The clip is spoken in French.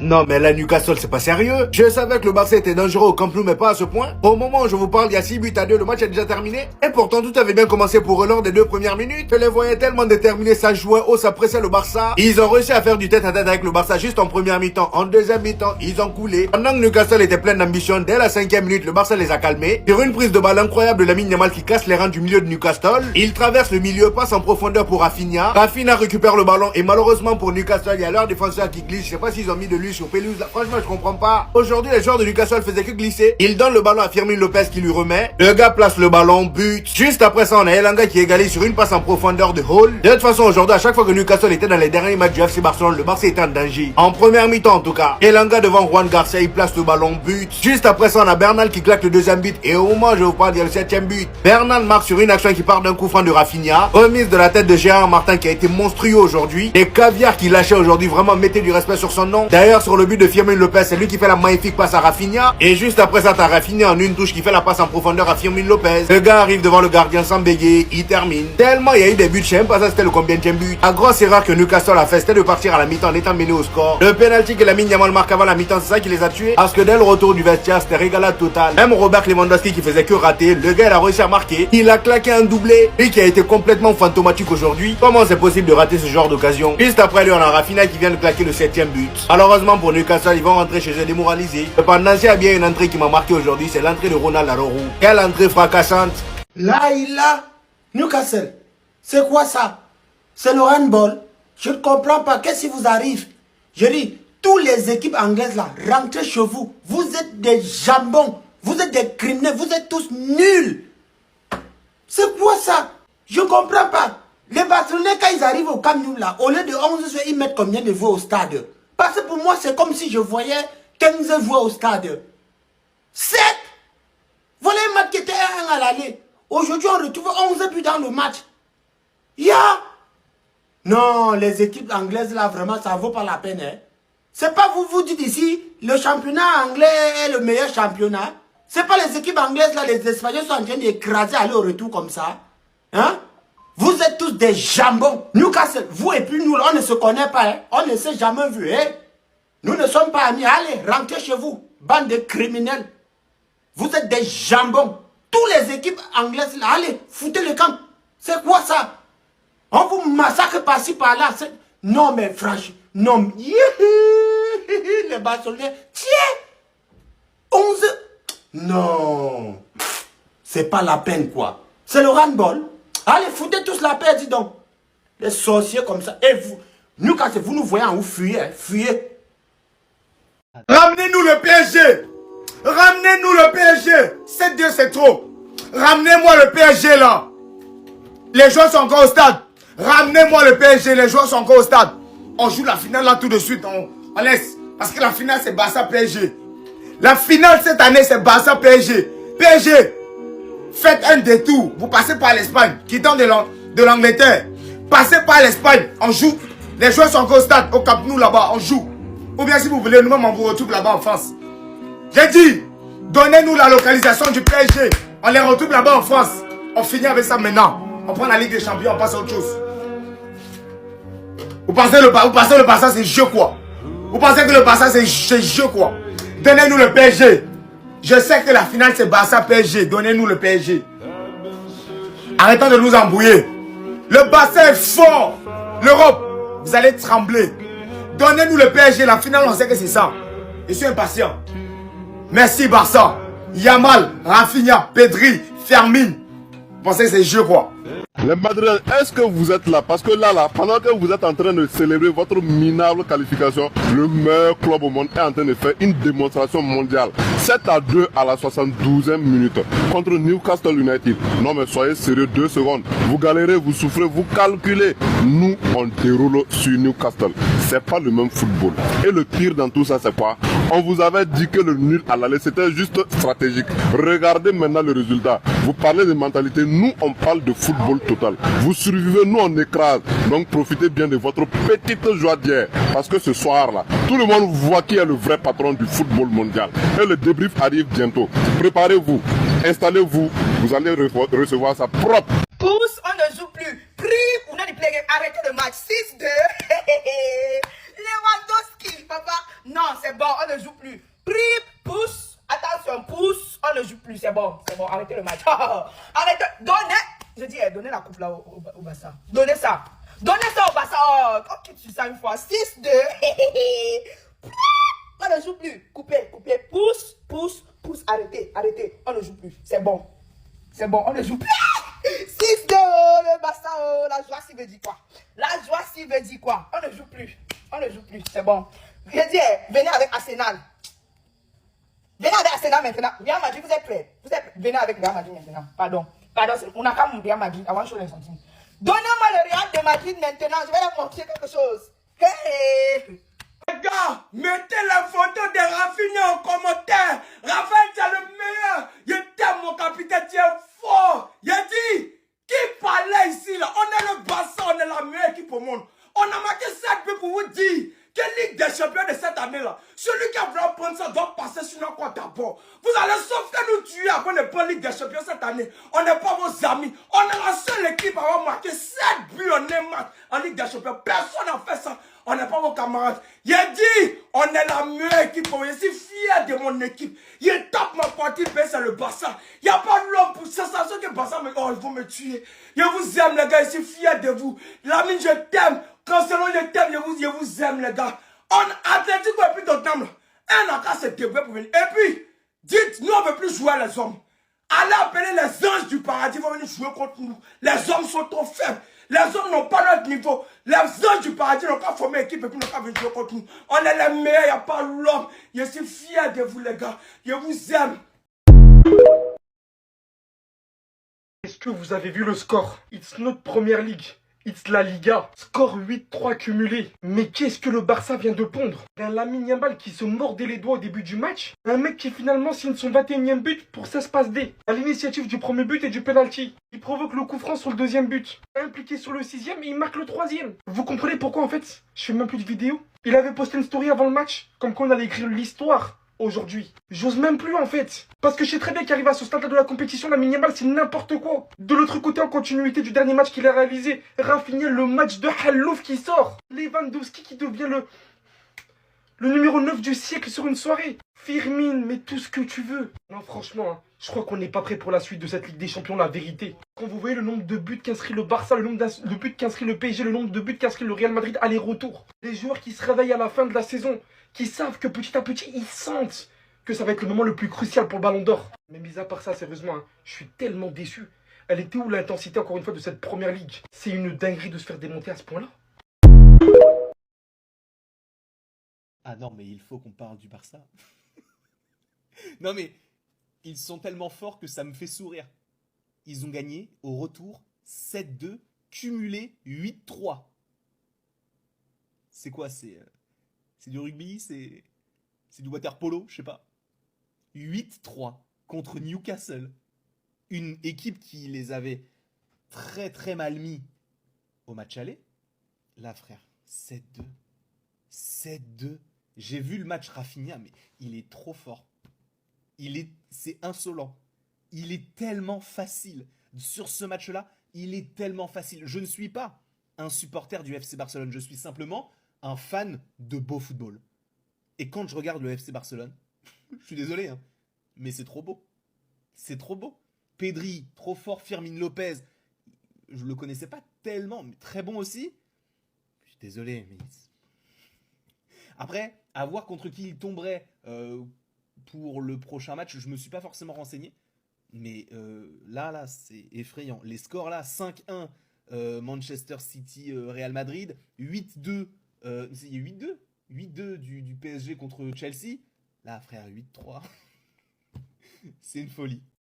Non mais là Newcastle c'est pas sérieux. Je savais que le Barça était dangereux au Camp Nou mais pas à ce point. Au moment où je vous parle il y a 6 buts à 2, le match est déjà terminé. Et pourtant tout avait bien commencé pour eux lors des 2 premières minutes. Je les voyais tellement déterminés, ça jouait haut, ça pressait le Barça. Ils ont réussi à faire du tête à tête avec le Barça juste en première mi-temps. En deuxième mi-temps ils ont coulé. Pendant que Newcastle était plein d'ambition, dès la 5e minute le Barça les a calmés. Sur une prise de balle incroyable de Lamine Yamal qui casse les rangs du milieu de Newcastle. Il traverse le milieu, passe en profondeur pour Rafinha. Rafinha récupère le ballon et malheureusement pour Newcastle il y a leur défenseur qui glisse. Je sais pas s'ils ont mis de lui sur pelouse là. Franchement je comprends pas. Aujourd'hui les joueurs de Newcastle faisaient que glisser. Il donne le ballon à Firmino Lopez qui lui remet. Le gars place le ballon, but. Juste après ça on a Elanga qui égalise sur une passe en profondeur de Hall. De toute façon aujourd'hui à chaque fois que Newcastle était dans les derniers matchs du FC Barcelone, le Barça était en danger. En première mi-temps en tout cas. Elanga devant Juan Garcia, il place le ballon, but. Juste après ça on a Bernal qui claque le deuxième but. Et au moment où je vous parle il y a le 7e but. Bernal marque sur une action qui part d'un coup franc de Rafinha. Remise de la tête de Gérard Martin qui a été monstrueux aujourd'hui. Et Caviar qui lâchait aujourd'hui, vraiment mettez du respect sur son nom. D'ailleurs sur le but de Firmino Lopez, c'est lui qui fait la magnifique passe à Rafinha. Et juste après ça t'as Rafinha en une touche qui fait la passe en profondeur à Firmino Lopez. Le gars arrive devant le gardien sans bégayer, il termine. Tellement il y a eu des buts, je sais même pas ça c'était le combienième but. La grosse erreur que Newcastle a fait c'était de partir à la mi-temps en étant mené au score. Le penalty que Lamine Yamal marque avant la mi-temps, c'est ça qui les a tués. Parce que dès le retour du vestiaire c'était régalade totale. Même Robert Lewandowski qui faisait que rater, le gars il a réussi à marquer. Il a claqué un doublé, lui qui a été complètement fantomatique aujourd'hui. Comment c'est possible de rater ce genre d'occasion? Juste après lui on a Rafinha qui vient de claquer le 7e but. Malheureusement pour Newcastle ils vont rentrer chez eux démoralisés. Cependant s'il y a bien une entrée qui m'a marqué aujourd'hui, c'est l'entrée de Ronald Araujo. Quelle entrée fracassante. Là il a Newcastle. C'est quoi ça? C'est le handball. Je ne comprends pas. Qu'est-ce qui vous arrive? Je dis, toutes les équipes anglaises là, rentrez chez vous. Vous êtes des jambons. Vous êtes des criminels. Vous êtes tous nuls. C'est quoi ça? Je ne comprends pas. Les Barcelonais, quand ils arrivent au Camp Nou là, au lieu de 11 joueurs, ils mettent combien de joueurs au stade? Parce que pour moi, c'est comme si je voyais 15 joueurs au stade. 7. Voilà un match qui était 1 à l'aller. Aujourd'hui, on retrouve 11 buts dans le match. Non, les équipes anglaises là, vraiment, ça vaut pas la peine. Hein? C'est pas vous dites ici, le championnat anglais est le meilleur championnat. C'est pas les équipes anglaises là, les Espagnols sont en train d'écraser aller au retour comme ça. Hein? Vous êtes tous des jambons. Newcastle, vous et puis nous, on ne se connaît pas. Hein? On ne s'est jamais vu. Hein? Nous ne sommes pas amis. Allez, rentrez chez vous. Bande de criminels. Vous êtes des jambons. Toutes les équipes anglaises là, allez, foutez le camp. C'est quoi ça? On vous massacre par-ci par-là. Non mais franchement, non. Les Barcelonais, tiens, 11. Non, c'est pas la peine quoi. C'est le handball. Allez, foutez tous la paix, dis donc. Les sorciers comme ça. Et vous, nous quand vous nous voyez en haut, fuyez, hein, fuyez. Ramenez-nous le PSG. Ramenez-nous le PSG. 7-2 c'est trop. Ramenez-moi le PSG là. Les joueurs sont encore au stade. Ramenez-moi le PSG, les joueurs sont encore au stade. On joue la finale là tout de suite, on laisse. Parce que la finale c'est Barça PSG. La finale cette année c'est Barça PSG. PSG, faites un détour. Vous passez par l'Espagne, quittant de l'Angleterre. Passez par l'Espagne, on joue. Les joueurs sont encore au stade, au Camp Nou là-bas, on joue. Ou bien si vous voulez, nous-mêmes on vous retrouve là-bas en France. J'ai dit, donnez-nous la localisation du PSG. On les retrouve là-bas en France. On finit avec ça maintenant. On prend la Ligue des Champions, on passe à autre chose. Vous pensez le Barça c'est jeu quoi? Vous pensez que le Barça c'est jeu quoi? Donnez-nous le PSG. Je sais que la finale c'est Barça PSG. Donnez-nous le PSG. Arrêtons de nous embrouiller. Le Barça est fort. L'Europe, vous allez trembler. Donnez-nous le PSG. La finale on sait que c'est ça. Je suis impatient. Merci Barça. Yamal, Rafinha, Pedri, Fermin. Vous pensez que c'est jeu quoi? Les Madrilènes, est-ce que vous êtes là? Parce que là, pendant que vous êtes en train de célébrer votre minable qualification, le meilleur club au monde est en train de faire une démonstration mondiale. 7-2 à la 72e minute contre Newcastle United. Non mais soyez sérieux 2 secondes. Vous galérez, vous souffrez, vous calculez. Nous, on déroule sur Newcastle. C'est pas le même football. Et le pire dans tout ça, c'est quoi? On vous avait dit que le nul à l'aller, c'était juste stratégique. Regardez maintenant le résultat. Vous parlez de mentalité, nous, on parle de football total. Vous survivez, nous on écrase. Donc profitez bien de votre petite joie d'hier. Parce que ce soir là, tout le monde voit qui est le vrai patron du football mondial. Et le débrief arrive bientôt. Préparez-vous, installez-vous, vous allez recevoir ça propre. Pousse, on ne joue plus. Prie, on a dit arrêtez le match. 6-2. Lewandowski, papa. Non, c'est bon, on ne joue plus. Prip, pouce. Attention, pouce. On ne joue plus, c'est bon. C'est bon, arrêtez le match. Arrêtez. Donnez. Je dis, donnez la coupe là au Barça. Donnez ça. Donnez ça au Barça. Oh, ok, tu sais une fois. 6-2. On ne joue plus. Coupez, coupez. Pouce, pouce, pouce. Arrêtez, arrêtez. On ne joue plus. C'est bon. C'est bon, on ne joue plus. 6-2, le Barça. Oh, la joie, s'il veut dire quoi? La joie, s'il veut dire quoi? On ne joue plus. On ne joue plus. C'est bon. Je dis, venez avec Arsenal. Venez avec Arsenal maintenant. Real Madrid, vous êtes prêts? Vous êtes prêts? Venez avec Real Madrid maintenant. Pardon. Pardon, on a quand même Real Madrid avant chaud les centimes. Donnez-moi le Real de Madrid maintenant. Je vais leur montrer quelque chose. Hey! Les gars, mettez la photo de Rafinha en commentaire. Raphaël, c'est le meilleur. Je t'aime, mon capitaine, tu es fort. Il a dit, qui parlait ici là? On est le Barça, on est la meilleure équipe au monde. On a marqué 7 buts pour vous dire que Ligue des Champions de cette année là, celui qui a voulu prendre ça doit passer sur notre compte d'abord. Vous allez sauf que nous tuer avant de prendre Ligue des Champions cette année. On n'est pas vos amis. On est la seule équipe à avoir marqué 7 buts en un match en Ligue des Champions. Personne n'a fait ça. On n'est pas vos camarades. Il a dit, on est la meilleure équipe. Je suis fier de mon équipe. Il tape ma partie, c'est le Barça. Il n'y a pas l'homme pour ça. Ça que Barça me... Oh, ils vont me tuer. Je vous aime, les gars. Je suis fier de vous. Lamine, je t'aime. Cancelo, je t'aime. Je vous aime, les gars. On Atlético et puis Tottenham. Un a qu'à se débrouiller pour venir. Et puis, dites, nous, on ne veut plus jouer les hommes. Allez appeler les anges du paradis. Ils vont venir jouer contre nous. Les hommes sont trop faibles. Les hommes n'ont pas notre niveau. Les anges du paradis n'ont pas formé équipe et puis n'ont pas venir jouer contre nous. On est les meilleurs, il n'y a pas l'homme. Je suis fier de vous, les gars. Je vous aime. Est-ce que vous avez vu le score? It's not Premier League. It's la Liga. Score 8-3 cumulé. Mais qu'est-ce que le Barça vient de pondre? Un Lamine Yamal qui se mordait les doigts au début du match. Un mec qui finalement signe son 21e but pour 16 passes D. À l'initiative du premier but et du penalty. Il provoque le coup franc sur le deuxième but. Impliqué sur le 6e et il marque le 3e. Vous comprenez pourquoi en fait je fais même plus de vidéo? Il avait posté une story avant le match. Comme quoi on allait écrire l'histoire. Aujourd'hui. J'ose même plus en fait. Parce que je sais très bien qu'arrivé à ce stade-là de la compétition, Lamine Yamal c'est n'importe quoi. De l'autre côté, en continuité du dernier match qu'il a réalisé, Rafinha, le match de Halouf qui sort. Lewandowski qui devient le numéro 9 du siècle sur une soirée. Firmine, mais tout ce que tu veux. Non franchement, hein, je crois qu'on n'est pas prêt pour la suite de cette Ligue des Champions, la vérité. Quand vous voyez le nombre de buts qu'inscrit le Barça, le nombre de buts qu'inscrit le PSG, le nombre de buts qu'inscrit le Real Madrid aller-retour. Les joueurs qui se réveillent à la fin de la saison, qui savent que petit à petit, ils sentent que ça va être le moment le plus crucial pour le Ballon d'Or. Mais mis à part ça, sérieusement, hein, je suis tellement déçu. Elle était où l'intensité, encore une fois, de cette première ligue? C'est une dinguerie de se faire démonter à ce point-là. Ah non, mais il faut qu'on parle du Barça. Non mais, ils sont tellement forts que ça me fait sourire. Ils ont gagné, au retour, 7-2, cumulé 8-3. C'est quoi? C'est du rugby? C'est du water polo? Je sais pas. 8-3 contre Newcastle. Une équipe qui les avait très très mal mis au match aller. Là, frère, 7-2. 7-2. J'ai vu le match Rafinha, mais il est trop fort. C'est insolent. Il est tellement facile. Sur ce match-là, il est tellement facile. Je ne suis pas un supporter du FC Barcelone. Je suis simplement un fan de beau football. Et quand je regarde le FC Barcelone, je suis désolé, hein, mais c'est trop beau. C'est trop beau. Pedri, trop fort. Firmine Lopez, je le connaissais pas tellement, mais très bon aussi. Je suis désolé, mais... Après, à voir contre qui il tomberait pour le prochain match, je me suis pas forcément renseigné. Mais là, c'est effrayant. Les scores là, 5-1 Manchester City, Real Madrid, 8-2, il y a 8-2 8-2 du PSG contre Chelsea. Là, frère, 8-3. C'est une folie.